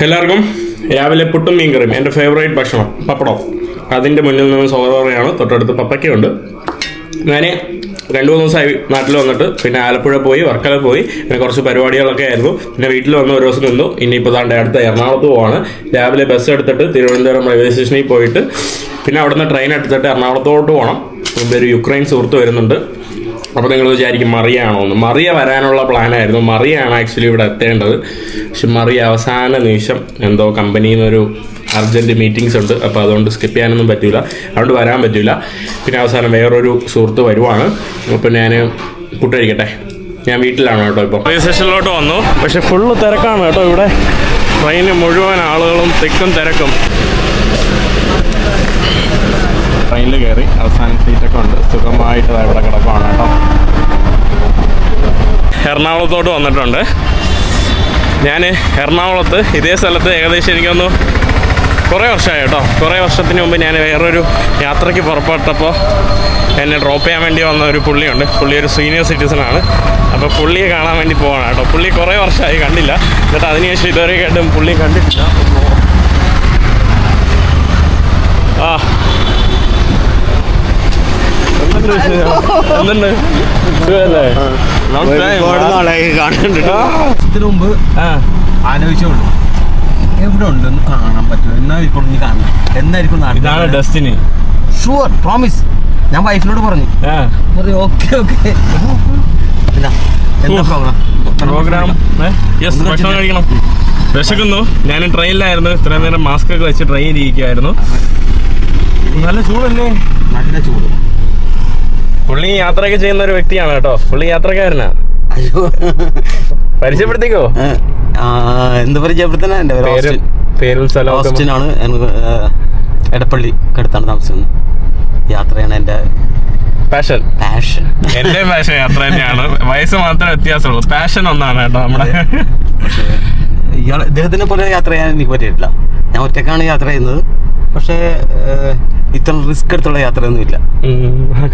എല്ലാവർക്കും രാവിലെ പുട്ടും മീൻകറിയും എൻ്റെ ഫേവറേറ്റ് ഭക്ഷണം പപ്പടം. അതിൻ്റെ മുന്നിൽ നിന്ന് സോറയാണ്, തൊട്ടടുത്ത് പപ്പയ്ക്കുണ്ട്. ഞാൻ 2-3 ദിവസമായി നാട്ടിൽ വന്നിട്ട്, പിന്നെ ആലപ്പുഴ പോയി, വർക്കല പോയി, പിന്നെ കുറച്ച് പരിപാടികളൊക്കെ ആയിരുന്നു. പിന്നെ വീട്ടിൽ വന്ന് ഒരു ദിവസം നിന്നു. ഇനിയിപ്പോൾ താണ്ട് അടുത്ത എറണാകുളത്ത് പോവാണ്. രാവിലെ ബസ് എടുത്തിട്ട് തിരുവനന്തപുരം റെയിൽവേ സ്റ്റേഷനിൽ പോയിട്ട് പിന്നെ അവിടുന്ന് ട്രെയിൻ എടുത്തിട്ട് എറണാകുളത്തോട്ട് പോകണം. മുമ്പ് ഒരു യുക്രൈൻ സുഹൃത്ത് വരുന്നുണ്ട്. അപ്പോൾ നിങ്ങൾ വിചാരിക്കും മറിയാണോ എന്ന്. മറിയ വരാനുള്ള പ്ലാനായിരുന്നു. മറിയാണ് ആക്ച്വലി ഇവിടെ എത്തേണ്ടത്. പക്ഷെ മറിയ അവസാന നിമിഷം എന്തോ കമ്പനിയിൽ നിന്നൊരു അർജൻറ്റ് മീറ്റിങ്സ് ഉണ്ട്, അപ്പോൾ അതുകൊണ്ട് സ്കിപ്പ് ചെയ്യാനൊന്നും പറ്റില്ല, അതുകൊണ്ട് വരാൻ പറ്റില്ല. പിന്നെ അവസാനം വേറൊരു സുഹൃത്ത് വരുവാണ്. അപ്പോൾ ഞാൻ പുട്ട് കഴിക്കട്ടെ. ഞാൻ വീട്ടിലാണ് കേട്ടോ. ഇപ്പോൾ റെയിൽവേ സ്റ്റേഷനിലോട്ട് വന്നു. പക്ഷെ ഫുള്ള് തിരക്കാണ് കേട്ടോ ഇവിടെ. ട്രെയിന് മുഴുവൻ ആളുകളും തിക്കും തിരക്കും. ട്രെയിനിൽ കയറി അവസാനം സീറ്റൊക്കെ ഉണ്ട്, സുഖമായിട്ട് ഇവിടെ കിടക്കുവാണ് കേട്ടോ. എറണാകുളത്തോട്ട് വന്നിട്ടുണ്ട്. ഞാൻ എറണാകുളത്ത് ഇതേ സ്ഥലത്ത് ഏകദേശം എനിക്കൊന്ന് കുറേ വർഷമായി കേട്ടോ. കുറേ വർഷത്തിന് മുമ്പ് ഞാൻ വേറൊരു യാത്രയ്ക്ക് പുറപ്പെട്ടപ്പോൾ എന്നെ ഡ്രോപ്പ് ചെയ്യാൻ വേണ്ടി വന്ന ഒരു പുള്ളിയുണ്ട്. പുള്ളി ഒരു സീനിയർ സിറ്റിസണാണ്. അപ്പോൾ പുള്ളിയെ കാണാൻ വേണ്ടി പോവാണ് കേട്ടോ. പുള്ളി കുറേ വർഷമായി കണ്ടില്ല. എന്നിട്ട് അതിനുശേഷം ഇതുവരെ കേട്ടും പുള്ളി കണ്ടിട്ടില്ല. എന്തുണ്ട് സുഖല്ലേ? ഇതിനു മുമ്പ് ആലോചിച്ചോളൂ എവിടെ ഉണ്ടെന്ന് കാണാൻ പറ്റുമോ, എന്നായിരിക്കും നീ കാണണം, എന്നായിരിക്കും. ഇതാണ് ഡെസ്റ്റിനി. Sure, promise. ഞാൻ വൈഫിനോട് പറഞ്ഞു. Okay okay. എന്താ പ്രോഗ്രാം? ഭക്ഷണം കഴിക്കണം. വിശക്കുന്നു. ഞാൻ ട്രെയിനിലായിരുന്നു. ഇത്രയും നേരം മാസ്ക് ഒക്കെ വെച്ച് ട്രെയിൻ ഇരിക്കുമായിരുന്നു. നല്ല ചൂടല്ലേ? നല്ല ചൂട്. പുള്ളി യാത്രയൊക്കെ ചെയ്യുന്ന ഒരു വ്യക്തിയാണ് കേട്ടോ. പുള്ളി യാത്രക്കാരനാ. പരിചയപ്പെടുത്തിക്കോ. എന്ത് പരിചയപ്പെടുത്താനാ? എൻ്റെ പേരും സ്ഥലം ഓസ്റ്റിനാണ്. എടപ്പള്ളി അടുത്താണ് താമസിക്കുന്നത്. യാത്രയാണ് എൻ്റെ പാഷൻ. എന്റെ പാഷൻ യാത്ര തന്നെയാണ്. വയസ്സ് മാത്രമേ വ്യത്യാസമുള്ളൂ. പാഷൻ ഒന്നാണ് കേട്ടോ നമ്മുടെ. ഇദ്ദേഹത്തിനെ പോലെ യാത്ര ചെയ്യാൻ എനിക്ക് പറ്റിയിട്ടില്ല. ഞാൻ ഒറ്റക്കാണ് യാത്ര ചെയ്യുന്നത്. പക്ഷേ ഇത്ര റിസ്ക് എടുത്തുള്ള യാത്രയൊന്നുമില്ല.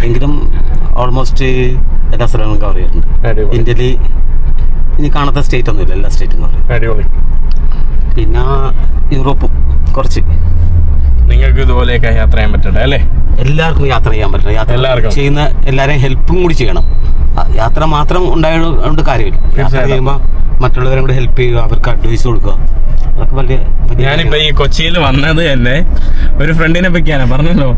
എങ്കിലും ഓൾമോസ്റ്റ് എല്ലാ സ്ഥലങ്ങളും കവർ ചെയ്തിട്ടുണ്ട്. ഇന്ത്യയിൽ ഇനി കാണാത്ത സ്റ്റേറ്റ് ഒന്നുമില്ല, എല്ലാ സ്റ്റേറ്റും കവർ ചെയ്തു. പിന്നെ യൂറോപ്പും കുറച്ച്. നിങ്ങൾക്ക് ഇതുപോലെയൊക്കെ യാത്ര ചെയ്യാൻ പറ്റട്ടെ അല്ലേ? എല്ലാവർക്കും യാത്ര ചെയ്യാൻ പറ്റണം. യാത്ര ചെയ്യുന്ന എല്ലാവരെയും ഹെൽപ്പും കൂടി ചെയ്യണം. യാത്ര മാത്രം ഉണ്ടായതുകൊണ്ട് കാര്യമില്ല. യാത്ര ചെയ്യുമ്പോൾ മറ്റുള്ളവരും കൂടെ ഹെൽപ്പ് ചെയ്യുക, അവർക്ക് അഡ്വൈസ് കൊടുക്കുക. അതൊക്കെ വലിയ. ഞാനിപ്പോ ഈ കൊച്ചിയിൽ വന്നത് തന്നെ ഒരു ഫ്രണ്ടിനെ പിക്ക് ചെയ്യാനാ പറഞ്ഞല്ലോ.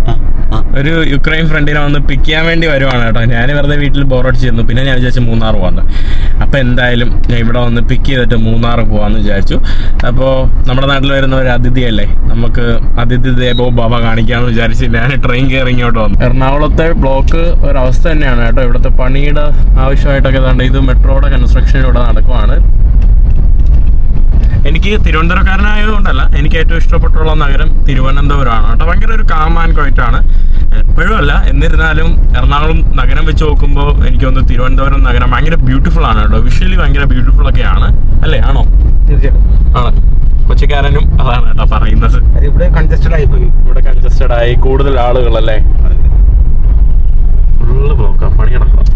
ഒരു യുക്രൈൻ ഫ്രണ്ടിനെ വന്ന് പിക്ക് ചെയ്യാൻ വേണ്ടി വരുവാണ് കേട്ടോ. ഞാൻ വെറുതെ വീട്ടിൽ ബോറടിച്ചിരുന്നു. പിന്നെ ഞാൻ വിചാരിച്ചു മൂന്നാർ പോകാന്ന്. അപ്പോൾ എന്തായാലും ഞാൻ ഇവിടെ വന്ന് പിക്ക് ചെയ്തിട്ട് മൂന്നാർ പോകാമെന്ന് വിചാരിച്ചു. അപ്പോൾ നമ്മുടെ നാട്ടിൽ വരുന്ന ഒരു അതിഥിയല്ലേ, നമുക്ക് അതിഥി ദേവോ ഭവ കാണിക്കാമെന്ന് വിചാരിച്ച് ഞാൻ ട്രെയിൻ കയറി ഇങ്ങോട്ട് വന്നു. എറണാകുളത്തെ ബ്ലോക്ക് ഒരവസ്ഥ തന്നെയാണ് കേട്ടോ. ഇവിടുത്തെ പണിയുടെ ആവശ്യമായിട്ടൊക്കെ തന്നെ ഇത് മെട്രോയുടെ കൺസ്ട്രക്ഷൻ ഇവിടെ നടക്കുവാണ്. എനിക്ക് തിരുവനന്തപുരക്കാരനായതുകൊണ്ടല്ല, എനിക്ക് ഏറ്റവും ഇഷ്ടപ്പെട്ടുള്ള നഗരം തിരുവനന്തപുരമാണ് കേട്ടോ. ഭയങ്കര ഒരു കാം ആൻഡ് ക്വയറ്റാണ്. എപ്പോഴും അല്ല, എന്നിരുന്നാലും എറണാകുളം നഗരം വെച്ച് നോക്കുമ്പോൾ എനിക്കൊന്ന് തിരുവനന്തപുരം നഗരം ഭയങ്കര ബ്യൂട്ടിഫുൾ ആണ് കേട്ടോ. വിഷ്വലി ഭയങ്കര ബ്യൂട്ടിഫുൾ ഒക്കെയാണ് അല്ലേ? ആണോ? തീർച്ചയായിട്ടും ആണ്. കൊച്ചിക്കാരനും അതാണ് കേട്ടോ പറയുന്നത്. ഇവിടെ കൺജസ്റ്റഡ് ആയി പോയി. ഇവിടെ കൺജസ്റ്റഡ് ആയി, കൂടുതൽ ആളുകളല്ലേ. ഫുള്ള് ബ്ലോക്കാ, പണി നടക്കണം.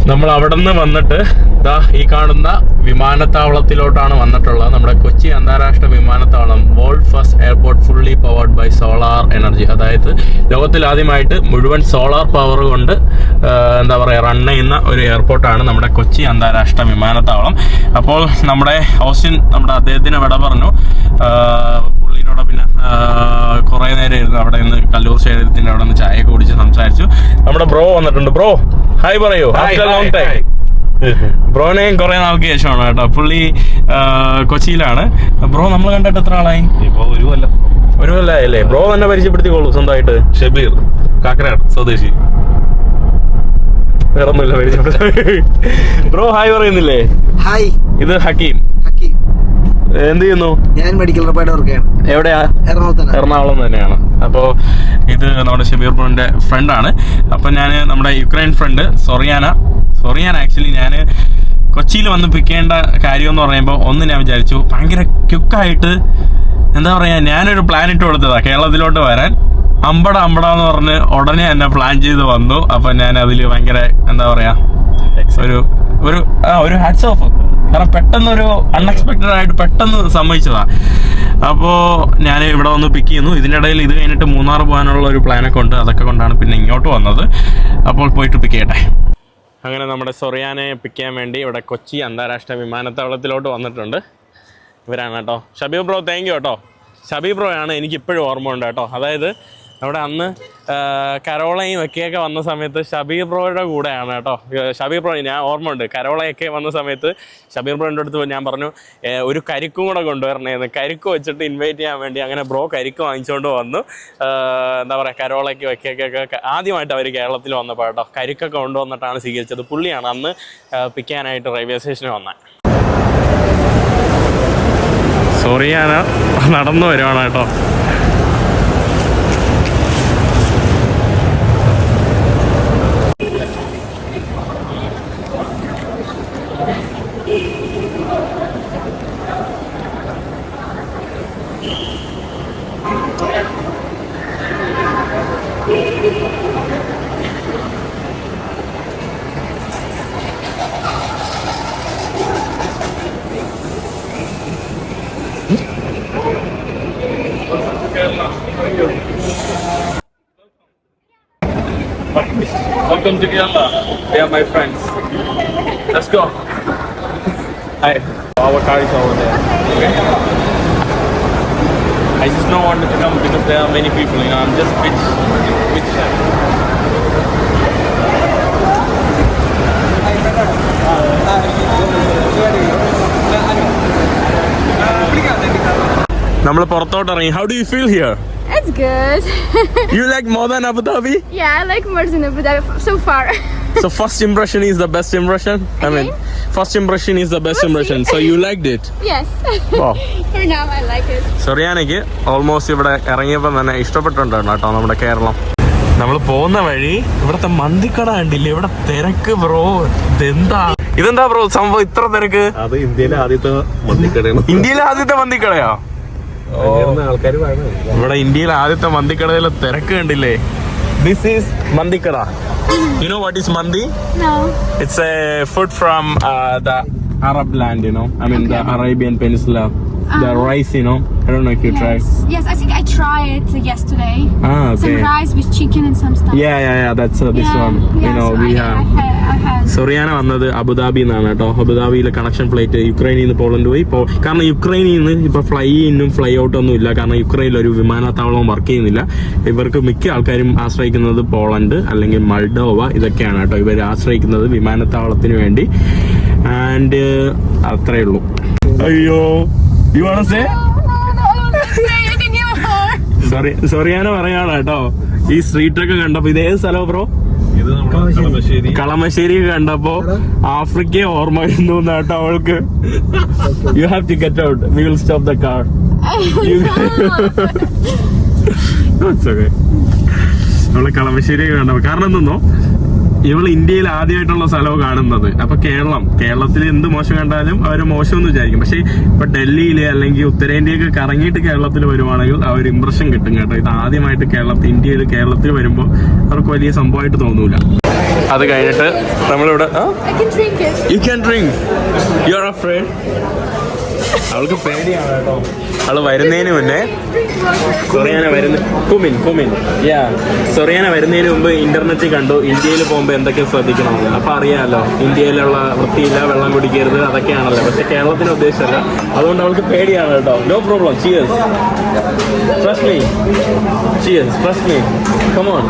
നമ്മൾ അവിടെ നിന്ന് വന്നിട്ട് ദാ ഈ കാണുന്ന വിമാനത്താവളത്തിലോട്ടാണ് വന്നിട്ടുള്ളത്. നമ്മുടെ കൊച്ചി അന്താരാഷ്ട്ര വിമാനത്താവളം, world first airport fully powered by solar energy. അതായത് ലോകത്തിൽ ആദ്യമായിട്ട് മുഴുവൻ സോളാർ പവർ കൊണ്ട് എന്താ പറയുക റൺ ചെയ്യുന്ന ഒരു എയർപോർട്ടാണ് നമ്മുടെ കൊച്ചി അന്താരാഷ്ട്ര വിമാനത്താവളം. അപ്പോൾ നമ്മുടെ ഓസ്റ്റിൻ നമ്മുടെ അദ്ദേഹത്തിന് വിട പറഞ്ഞു. പുള്ളിയോട് പിന്നെ കുറേ നേരം ഇരുന്ന് അവിടെ നിന്ന് കല്ലൂർ സ്റ്റേഡിയത്തിൻ്റെ അവിടെ നിന്ന് ചായയൊക്കെ കുടിച്ച് സംസാരിച്ചു. നമ്മുടെ ബ്രോ വന്നിട്ടുണ്ട്. ബ്രോ ഹായ് പറയൂ. Long time. ബ്രോനെയും കുറെ നാൾക്ക് ശേഷമാണ് കേട്ടോ. പുള്ളി കൊച്ചിയിലാണ്. ബ്രോ നമ്മൾ കണ്ടിട്ട് എത്ര ആളായി? ഇപ്പോൾ ഒരു കൊല്ലമായല്ലേ? ബ്രോ തന്നെ പരിചയപ്പെടുത്തിക്കോളൂ സ്വന്തമായിട്ട്. ഷബീർ, കാക്കനാട് സ്വദേശി. വേറൊന്നുമില്ല പരിചയപ്പെടുത്താൻ. ബ്രോ ഹായ് പറയുന്നില്ലേ? ഹായ്. ഇത് ഹക്കീം. എന്ത് ചെയ്യുന്നു? ഞാൻ മെഡിക്കൽ റിപ്പയർ വർക്ക് ചെയ്യാണ്. എവിടെയാ? എറണാകുളം തന്നെയാണ്. അപ്പോൾ ഇത് നമ്മുടെ ഷബീർ ബ്രോന്റെ ഫ്രണ്ടാണ്. അപ്പം ഞാൻ നമ്മുടെ യുക്രൈൻ ഫ്രണ്ട് സൊറിയാന ആക്ച്വലി ഞാൻ കൊച്ചിയിൽ വന്ന് പിക്ക് ചെയ്യേണ്ട കാര്യം എന്ന് പറയുമ്പോൾ ഒന്ന് ഞാൻ വിചാരിച്ചു ഭയങ്കര ക്വിക്കായിട്ട് എന്താ പറയുക, ഞാനൊരു പ്ലാൻ ഇട്ട് കൊടുത്തതാ കേരളത്തിലോട്ട് വരാൻ. അമ്പട എന്ന് പറഞ്ഞ് ഉടനെ തന്നെ പ്ലാൻ ചെയ്ത് വന്നു. അപ്പം ഞാൻ അതിൽ ഭയങ്കര എന്താ പറയുക ഒരു ഹാറ്റ്സ് ഓഫ് കാരണം പെട്ടെന്നൊരു അൺഎക്സ്പെക്റ്റഡ് ആയിട്ട് പെട്ടെന്ന് സമ്മതിച്ചതാണ്. അപ്പോൾ ഞാൻ ഇവിടെ വന്ന് പിക്ക് ചെയ്യുന്നു. ഇതിൻ്റെ ഇടയിൽ ഇത് കഴിഞ്ഞിട്ട് മൂന്നാർ പോകാനുള്ള ഒരു പ്ലാനൊക്കെ ഉണ്ട്. അതൊക്കെ കൊണ്ടാണ് പിന്നെ ഇങ്ങോട്ട് വന്നത്. അപ്പോൾ പോയിട്ട് പിക്ക് ചെയ്യട്ടെ. അങ്ങനെ നമ്മുടെ സൊറിയാനെ പിക്ക് ചെയ്യാൻ വേണ്ടി ഇവിടെ കൊച്ചി അന്താരാഷ്ട്ര വിമാനത്താവളത്തിലോട്ട് വന്നിട്ടുണ്ട്. ഇവരാണ് കേട്ടോ. ഷബീർ ബ്രോ, താങ്ക് യു കേട്ടോ. ഷബീർ ബ്രോയാണ് എനിക്കിപ്പോഴും ഓർമ്മ ഉണ്ട് കേട്ടോ. അതായത് അവിടെ അന്ന് കരോളയും ഒക്കെയൊക്കെ വന്ന സമയത്ത് ഷബീർ ബ്രോയുടെ കൂടെയാണ് കേട്ടോ. ഷബീർ ബ്രോ ഞാൻ ഓർമ്മ ഉണ്ട്, കരോളയൊക്കെ വന്ന സമയത്ത് ഷബീർ ബ്രോൻ്റെ അടുത്ത് ഞാൻ പറഞ്ഞു ഒരു കരിക്കും കൂടെ കൊണ്ടുവരണേന്ന്. കരിക്ക് വെച്ചിട്ട് ഇൻവൈറ്റ് ചെയ്യാൻ വേണ്ടി അങ്ങനെ ബ്രോ കരിക്ക് വാങ്ങിച്ചുകൊണ്ട് വന്നു. എന്താ പറയുക, കരോളയ്ക്ക് ഒക്കെയൊക്കെ ആദ്യമായിട്ട് അവർ കേരളത്തിൽ വന്നപ്പോൾ കേട്ടോ കരിക്കൊക്കെ കൊണ്ടുവന്നിട്ടാണ് സ്വീകരിച്ചത്. പുള്ളിയാണ് അന്ന് പിക്ക് ചെയ്യാനായിട്ട് റെയിൽവേ സ്റ്റേഷനിൽ വന്നത്. സൊറിയാന നടന്നു വരുവാണ് കേട്ടോ. Welcome to Kerala. They are my friends. Let's go. Hi. Our car is over there. Okay. I just don't want to come because there are many people. You know, I'm just which side. നമ്മൾ പുറത്തോട്ട് ഇറങ്ങി. How do you feel here? It's good. You like more than Abu Dhabi? Yeah, I like more than Abu Dhabi so far. So first impression is the best impression? I mean, first impression is the best impression. So you liked it? Yes. Wow. For now, I like it. സൊറിയാനയ്ക്ക് almost ഇവിടെ ഇറങ്ങിയപ്പോൾ തന്നെ ഇഷ്ടപ്പെട്ടിട്ടുണ്ട് കേട്ടോ നമ്മുടെ കേരളം. നമ്മൾ പോകുന്ന വഴി ഇവിടുത്തെ മന്തിക്കട കണ്ടില്ലേ, ഇവിടെ തിരക്ക് ബ്രോ. ഇതെന്താ ബ്രോ സംഭവം ഇത്ര തിരക്ക്? അത് ഇന്ത്യയിലെ ആദ്യത്തെ മന്തിക്കടയാണ്. ഇന്ത്യയിലെ ആദ്യത്തെ മന്തിക്കടയോ? ആൾക്കാർ ഇവിടെ ഇന്ത്യയിലെ ആദ്യത്തെ മന്തിക്കടയിലെ തിരക്ക് കണ്ടില്ലേ? ദിസ് ഈസ് മന്തിക്കട. You know what is mandi? No. It's a food from the Arab land, you know. I mean the Arabian Peninsula. The rice, you know. I don't know if you tried. Yes, I think I tried it yesterday. Okay. Some rice with chicken and some stuff. Yeah. That's this one. You know, so we have. I had. സൊറിയാന വന്നത് അബുദാബിയിൽ നിന്നാണ് കേട്ടോ. അബുദാബിയിലെ connection flight യുക്രൈനിൽ നിന്ന് Poland പോയി. കാരണം യുക്രൈനിൽ നിന്ന് ഇപ്പോൾ ഫ്ലൈ ഇന്നും ഫ്ലൈ ഔട്ടൊന്നും ഇല്ല. കാരണം യുക്രൈനിൽ ഒരു വിമാനത്താവളവും വർക്ക് ചെയ്യുന്നില്ല. ഇവർക്ക് മിക്ക ആൾക്കാരും ആശ്രയിക്കുന്നത് പോളണ്ട് അല്ലെങ്കിൽ മൾഡോവ ഇതൊക്കെയാണ് കേട്ടോ. ഇവർ ആശ്രയിക്കുന്നത് വിമാനത്താവളത്തിന് വേണ്ടി. ആൻഡ് അത്രേ ഉള്ളൂ. അയ്യോ, യു വാണ്ട് ടു സേ? സൊറിയാന പറയാണ് കേട്ടോ. ഈ സ്ട്രീറ്റൊക്കെ കണ്ടപ്പോ ഇത് ഏത് സ്ഥലം ബ്രോ? ഇത് നമ്മുടെ കളമശ്ശേരി. കളമശ്ശേരി കണ്ടപ്പോ ആഫ്രിക്കയെ ഓർമ്മ വരുന്നു കേട്ടോ അവൾക്ക്. You have to get out, we will stop the car. അവള് കളമശ്ശേരി കണ്ടപ്പോ കാരണം എന്തെന്നോ, ഇവള് ഇന്ത്യയിൽ ആദ്യമായിട്ടുള്ള സ്ഥലവും കാണുന്നത്. അപ്പൊ കേരളത്തിൽ എന്ത് മോശം കണ്ടാലും അവര് മോശമെന്ന് വിചാരിക്കും. പക്ഷെ ഇപ്പൊ ഡൽഹിയില് അല്ലെങ്കിൽ ഉത്തരേന്ത്യയൊക്കെ കറങ്ങിയിട്ട് കേരളത്തിൽ വരുവാണെങ്കിൽ ആ ഒരു ഇംപ്രഷൻ കിട്ടും കേട്ടോ. ഇത് ആദ്യമായിട്ട് കേരളത്തിൽ വരുമ്പോൾ അവർക്ക് വലിയ സംഭവമായിട്ട് തോന്നൂല. അത് കഴിഞ്ഞിട്ട് നമ്മളിവിടെ I can drink it. You can drink. You are afraid? അവൾക്ക് പേടിയാണ് കേട്ടോ. അവള് വരുന്നതിന് മുന്നേ സൊറിയാന വരുന്നതിന് മുമ്പ് ഇന്റർനെറ്റിൽ കണ്ടു ഇന്ത്യയിൽ പോകുമ്പോൾ എന്തൊക്കെ ശ്രദ്ധിക്കണം. അപ്പൊ അറിയാമല്ലോ, ഇന്ത്യയിലുള്ള വൃത്തിയില്ല, വെള്ളം കുടിക്കരുത്, അതൊക്കെയാണല്ലോ. പക്ഷെ കേരളത്തിന് ഉദ്ദേശമല്ല. അതുകൊണ്ട് അവൾക്ക് പേടിയാണ് കേട്ടോ. No problem. Cheers. Trust me. Cheers. Trust me. Come on.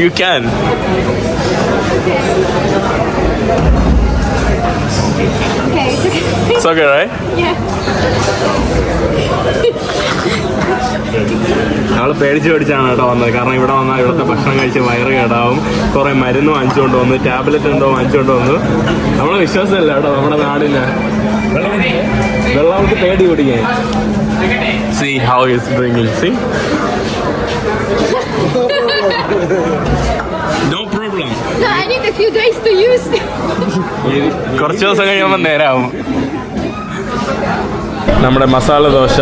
You can. Okay, it's okay. It's okay, right? Yeah. അവള് പേടിച്ചാണ് കേട്ടോ വന്നത്. കാരണം ഇവിടെ വന്നാൽ ഇവിടുത്തെ ഭക്ഷണം കഴിച്ച് വയറ് കേടാവും. കുറെ മരുന്ന് വാങ്ങിച്ചുകൊണ്ട് വന്നു, ടാബ്ലറ്റ് എന്തോ വാങ്ങിച്ചുകൊണ്ട് വന്നു. നമ്മളെ വിശ്വാസമല്ല കേട്ടോ നമ്മുടെ നാടിന്. വെള്ളം അവൾക്ക് പേടി കുടിക്കാൻ. See how he's drinking. See? No problem. No, I need a few days to use. കുറച്ച് ദിവസം കഴിയുമ്പോൾ നേരാവും. നമ്മുടെ മസാല ദോശ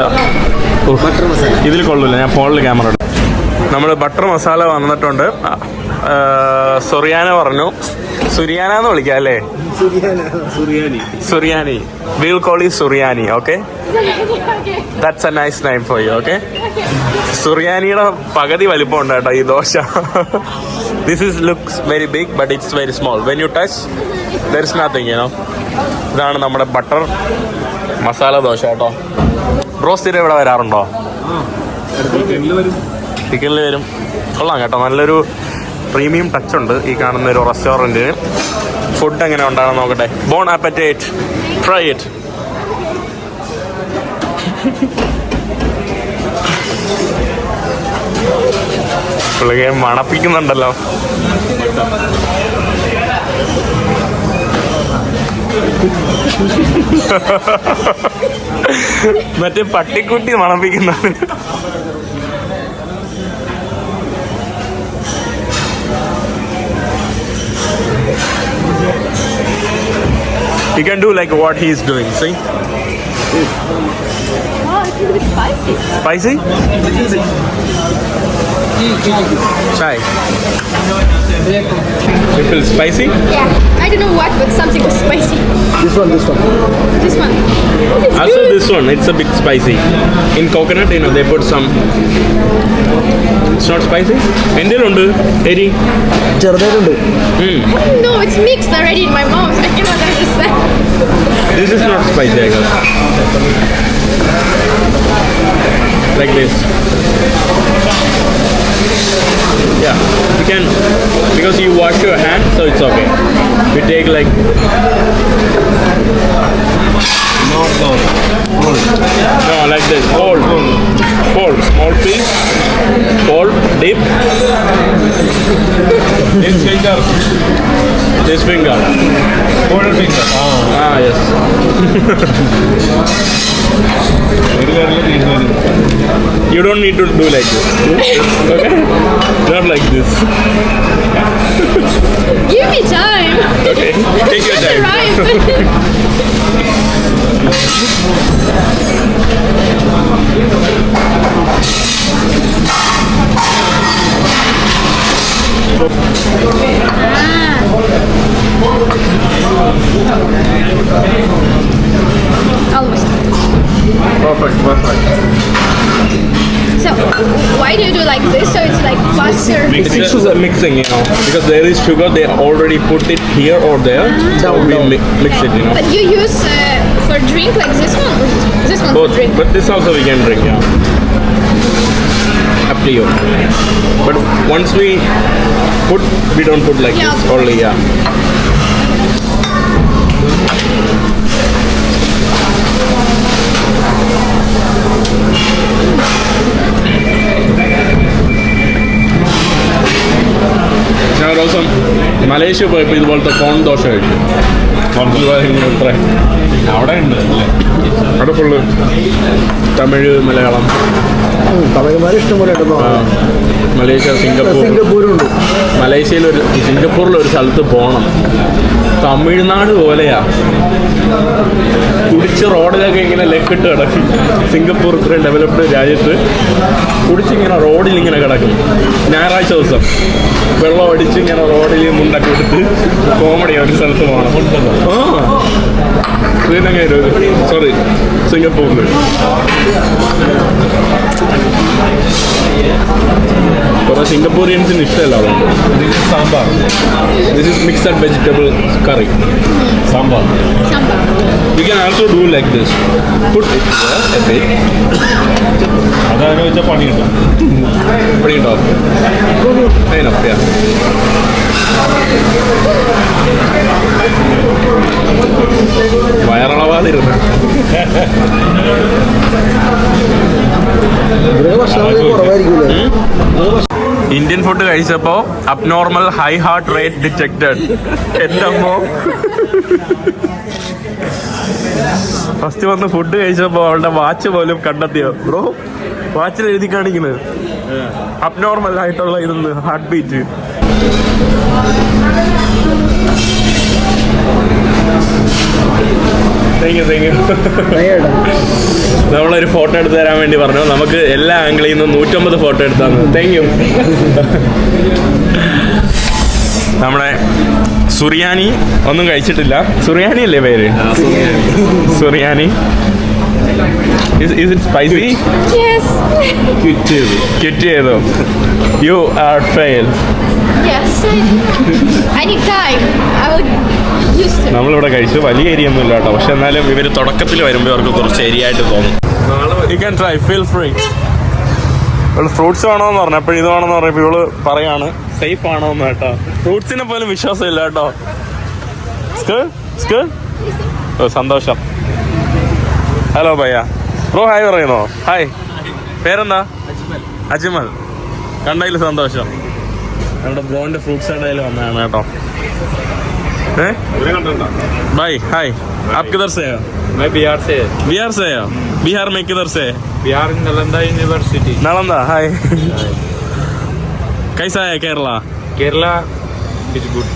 ഇതിൽ കൊള്ളൂല, ഞാൻ ഫോണിൽ ക്യാമറ ഇടും. നമ്മൾ ബട്ടർ മസാല വന്നിട്ടുണ്ട്. സൊറിയാന പറഞ്ഞു സുറിയാന എന്ന് വിളിക്കാം അല്ലേ? സുറിയാനി. We'll call you Suryani, okay? Okay. That's a nice name for you, okay? സുറിയാനിയുടെ പകുതി വലിപ്പം ഉണ്ട് കേട്ടോ ഈ dosa. This is looks very big but it's very small. When you touch, there is nothing, you know. ഇതാണ് നമ്മുടെ ബട്ടർ മസാല ദോശ കേട്ടോ. Bro സ്ഥിരം ഇവിടെ വരാറുണ്ടോ? ചിക്കനിൽ വരും. കൊള്ളാം കേട്ടോ, നല്ലൊരു പ്രീമിയം ടച്ച് ഉണ്ട് ഈ കാണുന്ന ഒരു റെസ്റ്റോറൻറ്റിന്. ഫുഡ് എങ്ങനെ ഉണ്ടാകുന്ന നോക്കട്ടെ. Bon appetit, try it. പുള്ളിയെ മണപ്പിക്കുന്നുണ്ടല്ലോ. മറ്റേ പട്ടിക്കുട്ടി മണപ്പിക്കുന്നുണ്ട്. You can do like what he's doing, see? Wow, it's a little bit spicy. Spicy? Try. You feel spicy? Yeah, I don't know what, but something was spicy. This one. This one. Oh, it's Also good. this one, it's a bit spicy. In coconut, you know, they put some... It's not spicy? Endilundi, eri. ചെറുതായിട്ടുണ്ട്. No, it's mixed already in my mouth. I cannot understand. This is not spicy, I guess. Like this. Yeah, you can, because you wash your hand, so it's okay. You take like... No, like this. Fold. Small piece. Fold. Dip. This finger. Fold finger. Yes. You don't need to do like this. Okay? Not like this. Give me time. Okay. Take your Just time. arrived. Almost. Perfect. So, why do you do like this? So it's like faster. It's just a mixing, you know, because there is sugar, they already put it here or there, so we mix it, you know. But you use for drink like this one or this one Both, for drink? but this also we can drink, yeah. Up to you. But once we don't put like Yeah. this, only, yeah. ഞാൻ ഒരു ദിവസം Malaysia പോയപ്പോൾ ഇതുപോലത്തെ കോൺ ദോശ കഴിച്ചു. അവിടെ ഉണ്ട് അല്ലേ? അവിടെ ഫുള്ള് തമിഴ്, മലയാളം, തമിഴന്മാർ ഇഷ്ടംപോലെ ഉണ്ടെന്നോ. Malaysia, Singapore. സിംഗപ്പൂരുണ്ട്. സിംഗപ്പൂരിലൊരു സ്ഥലത്ത് പോകണം. തമിഴ്നാട് പോലെയാ. കുടിച്ച് റോഡിലൊക്കെ ഇങ്ങനെ ലെക്കിട്ട് കിടക്കും. സിംഗപ്പൂർ ഇത്രയും ഡെവലപ്ഡ് രാജ്യത്ത് കുടിച്ചിങ്ങനെ റോഡിൽ ഇങ്ങനെ കിടക്കും. ഞായറാഴ്ച ദിവസം വെള്ളം അടിച്ച് ഇങ്ങനെ റോഡിൽ മുണ്ടൊക്കെ എടുത്ത് കോമഡി ഒരു സ്ഥലത്ത് പോകണം. ശ്രീലങ്കയിൽ സോറി സിംഗപ്പൂരിൽ. കുറേ സിംഗപ്പൂരിയൻസിന് ഇഷ്ടമല്ല അതുകൊണ്ട്. Sambar. This is mixed vegetable curry. Sambar. You can also do like this. Put it there a bit. അതാണ് വെച്ചാൽ പണിയുണ്ടാവും. Enough, yeah. വയറളവാതിരുന്നു. ഇന്ത്യൻ ഫുഡ് കഴിച്ചപ്പോൾ abnormal high heart rate detected. എന്തമ്മോ ഫസ്റ്റ് വന്ന് ഫുഡ് കഴിച്ചപ്പോൾ അവളുടെ വാച്ച് പോലും കണ്ടെത്തിയോ ബ്രോ? വാച്ചിൽ എഴുതി കാണിക്കുന്നത് അബ്നോർമൽ ആയിട്ടുള്ള ഇതൊന്ന് ഹാർട്ട് ബീറ്റ്. Thank you. നമ്മളൊരു ഫോട്ടോ എടുത്ത് തരാൻ വേണ്ടി പറഞ്ഞു. നമുക്ക് എല്ലാ ആംഗിളിൽ നിന്നും 150 ഫോട്ടോ എടുത്താന്ന്. Thank you. നമ്മുടെ സുറിയാനി ഒന്നും കഴിച്ചിട്ടില്ല. സുറിയാനി അല്ലേ പേര്? സുറിയാനി. Is it spicy? Yes. Quit ചെയ്തോ? You are failed. Yes. I need time. I will use it. നമ്മളിവിടെ കഴിച്ചു. വലിയ ഏരിയ ഒന്നും ഇല്ല കേട്ടോ, പക്ഷെ എന്നാലും ഇവർ തുടക്കത്തിൽ വരുമ്പോൾ അവർക്ക് കുറച്ച് ഏരിയ ആയിട്ട് തോന്നും. You can try, feel free. ഇവള് ഫ്രൂട്ട്സ് വേണമെന്ന് പറഞ്ഞപ്പോൾ ഇത് വേണമെന്ന് പറഞ്ഞപ്പോൾ ഇവള് പറയാണ് സേഫ് ആണോന്ന് കേട്ടോ. ഫ്രൂട്ട്സിനെ പോലും വിശ്വാസമില്ല കേട്ടോ. ഓ സന്തോഷം. ഹലോ ഭയ്യ. ബ്രോ ഹായ് പറയുന്നോ? ഹായ്. പേരെന്താ? അജ്മൽ. കണ്ടതിൽ സന്തോഷം. നമ്മുടെ ബ്രോന്റെ ഫ്രൂട്ട്സ് കടയിൽ വന്നതാണ് കേട്ടോ. भाई हाय, आप किधर से हो? मैं बिहार से. बिहार से हो? बिहार में किधर से? बिहार नालंदा यूनिवर्सिटी. नालंदा. हाय. कैसा है Kerala? Kerala is good.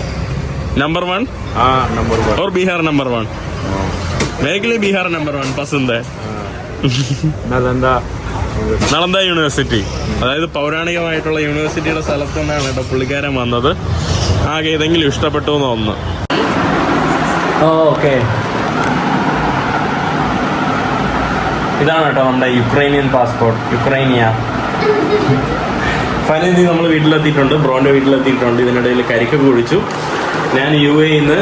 Number 1? हाँ नंबर 1. और बिहार नंबर 1? मेरे के लिए बिहार नंबर 1 पसंद है. नालंदा. നളന്ദ യൂണിവേഴ്സിറ്റി, അതായത് പൗരാണികമായിട്ടുള്ള യൂണിവേഴ്സിറ്റിയുടെ സ്ഥലത്തു നിന്നാണ് കേട്ടോ പുള്ളിക്കാരൻ വന്നത്. ആകെ ഏതെങ്കിലും ഇഷ്ടപ്പെട്ടു എന്ന് തോന്നുന്നു. ഓക്കെ, ഇതാണ് കേട്ടോ നമ്മുടെ യുക്രൈനിയൻ പാസ്പോർട്ട്. യുക്രൈനിയ. ഫൈനലി നമ്മൾ വീട്ടിലെത്തിയിട്ടുണ്ട്, ബ്രോന്റെ വീട്ടിലെത്തിയിട്ടുണ്ട്. ഇതിനിടയിൽ കരിക്കൊക്കെ കുടിച്ചു. ഞാൻ UAE നിന്ന്.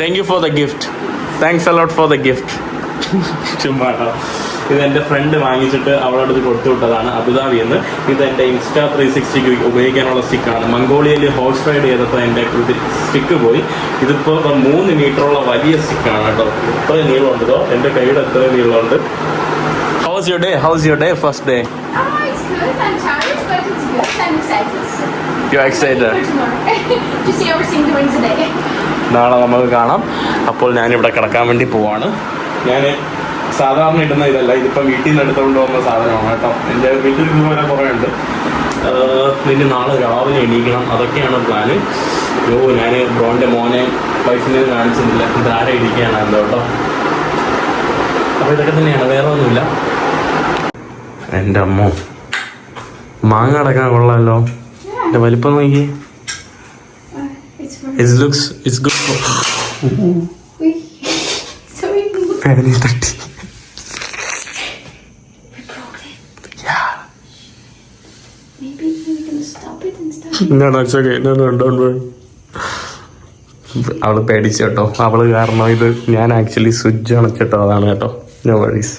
Thank you for the gift. Thanks a lot for the gift. ചുമ്മാ. ഇത് എൻ്റെ ഫ്രണ്ട് വാങ്ങിച്ചിട്ട് അവളുടെ അടുത്ത് കൊടുത്തു വിട്ടതാണ് അബുദാബിയിൽ നിന്ന്. ഇത് എൻ്റെ ഇൻസ്റ്റാ 360 ഉപയോഗിക്കാനുള്ള സ്റ്റിക്കാണ്. മംഗോളിയയിൽ ഹോഴ്സ് റൈഡ് ചെയ്തപ്പോൾ എൻ്റെ സ്റ്റിക്ക് പോയി. ഇതിപ്പോൾ 3 മീറ്ററുള്ള വലിയ സ്റ്റിക്കാണ് കേട്ടോ. ഇത്രയും നീളമുണ്ടോ, എൻ്റെ കൈയുടെ എത്രയും നീളമുണ്ട്. House your day? House your day? First day? Oh, it's good. I'm tired, but it's good. I'm excited. You're excited? For tomorrow. To see everything during the day. നാളെ നമുക്ക് കാണാം. അപ്പോൾ ഞാനിവിടെ കിടക്കാൻ വേണ്ടി പോവാണ്. ഞാൻ സാധാരണ ഇടുന്ന ഇതല്ല, ഇതിപ്പോൾ വീട്ടിൽ നിന്ന് എടുത്തുകൊണ്ട് പോകുന്ന സാധനമാണ് കേട്ടോ. എൻ്റെ വീട്ടിൽ ഇതുപോലെ കുറേ ഉണ്ട്. പിന്നെ നാളെ രാവിലെ എണീക്കണം, അതൊക്കെയാണ് പ്ലാന്. ഞാൻ ബ്രോൻ്റെ മോനെ വൈഫിനെ കാണിച്ചിട്ടില്ല, ഇതാരെ ഇരിക്കുകയാണ് എന്തോ കേട്ടോ. അപ്പോൾ ഇതൊക്കെ തന്നെയാണ്, വേറെ ഒന്നുമില്ല. എൻ്റെ അമ്മോ, മാങ്ങ അടക്കാൻ കൊള്ളാമല്ലോ. എൻ്റെ വലിപ്പം നോക്കി. It's good for. Sorry. പേരിൽ തട്ടി. Maybe you can stop it and start. No, it's okay. No, don't worry. അവള് പേടിച്ചു കേട്ടോ. അവള് കാരണം ഇത് ഞാൻ ആക്ച്വലി സ്വിച്ച് അണച്ചിട്ടോ, അതാണ് കേട്ടോ. No worries.